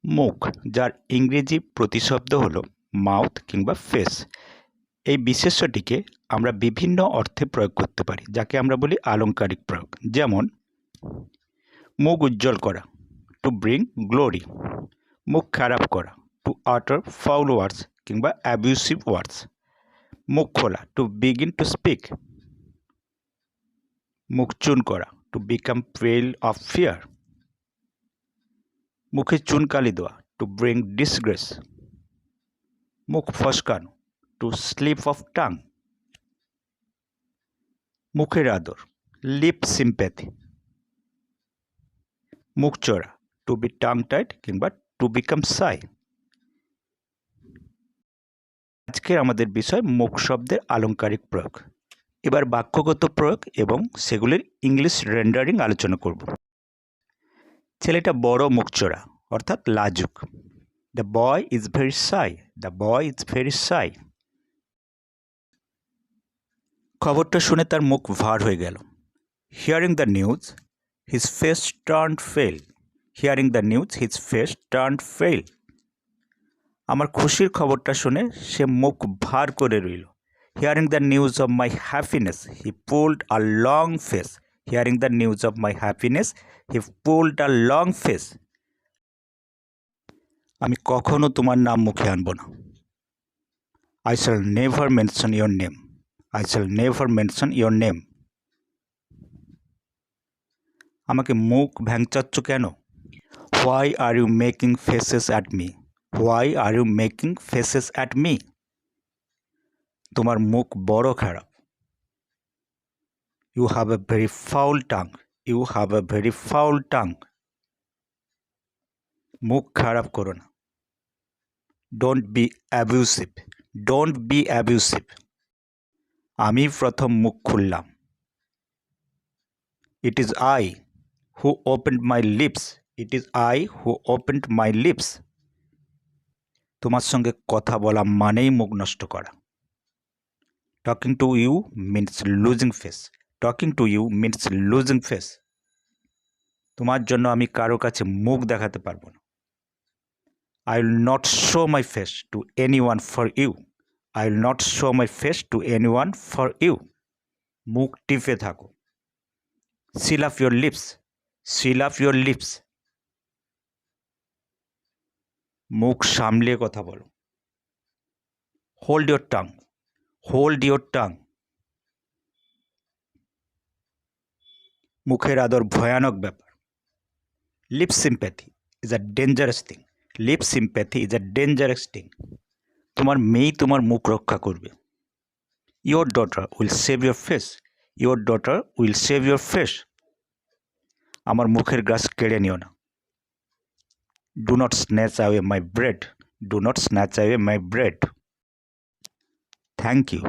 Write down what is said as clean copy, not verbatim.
মুখ, যার ইংরেজি প্রতিশব্দ হলো মাউথ কিংবা ফেস। এই বিশেষ্যটিকে আমরা বিভিন্ন অর্থে প্রয়োগ করতে পারি, যাকে আমরা বলি আলংকারিক প্রয়োগ। যেমন মুখ উজ্জ্বল করা, টু ব্রিং গ্লোরি। মুখ খারাপ করা, টু আটার ফাউল ওয়ার্ডস কিংবা অ্যাবিউসিভ ওয়ার্ডস। মুখ খোলা, টু বিগিন টু স্পিক। মুখ চুন করা, টু বিকাম পেল অফ ফিয়ার। মুখে চুনকালি দেওয়া, টু ব্রিং ডিসগ্রেস। মুখ ফসকানো, টু স্লিপ অফ টাং। মুখের আদর, লিপ সিম্প্যাথি। মুখ চড়া, টু বি টাং টাইড কিংবা টু বিকাম সাই। আজকের আমাদের বিষয় মুখ শব্দের আলংকারিক প্রয়োগ। এবার বাক্যগত প্রয়োগ এবং সেগুলির ইংলিশ রেন্ডারিং আলোচনা করব। ছেলেটা বড় মুখচোরা অর্থাৎ লাজুক। The boy is very Sai, the boy is very সাই। খবরটা শুনে তার মুখ ভার হয়ে গেল। Hearing the news his face turned fail, hearing the news his face turned fail. আমার খুশির খবরটা শুনে সে মুখ ভার করে রইল। Hearing the news of my happiness he pulled a long face, hearing the news of my happiness he pulled a long face. আমি কখনো তোমার নাম মুখে আনব না। I shall never mention your name, I shall never mention your name. আমাকে মুখ ভ্যাংচাচ্ছ কেন? Why are you making faces at me, why are you making faces at me. তোমার মুখ বড় খারাপ। You have a very foul tongue, you have a very foul tongue. মুখ খারাপ করো না। Don't be abusive, don't be abusive. আমি প্রথম মুখ খুললাম। It is I who opened my lips, it is I who opened my lips. তোমার সঙ্গে কথা বলা মানেই মুখ নষ্ট করা। Talking to you means losing face, talking to you means losing face. তোমার জন্য আমি কারো কাছে মুখ দেখাতে পারবো না। I will not show my face to anyone for you, I will not show my face to anyone for you. মুখ টিপে থাকো। seal up your lips, seal up your lips. মুখ সামলিয়ে কথা বলো। hold your tongue, hold your tongue. মুখের আদর ভয়ানক ব্যাপার। lip sympathy is a dangerous thing, lip sympathy is a dangerous thing. তোমার মেয়েই তোমার মুখ রক্ষা করবে। your daughter will save your face, your daughter will save your face. আমার মুখের গ্রাস কেড়ে নিও না। do not snatch away my bread, do not snatch away my bread. Thank you.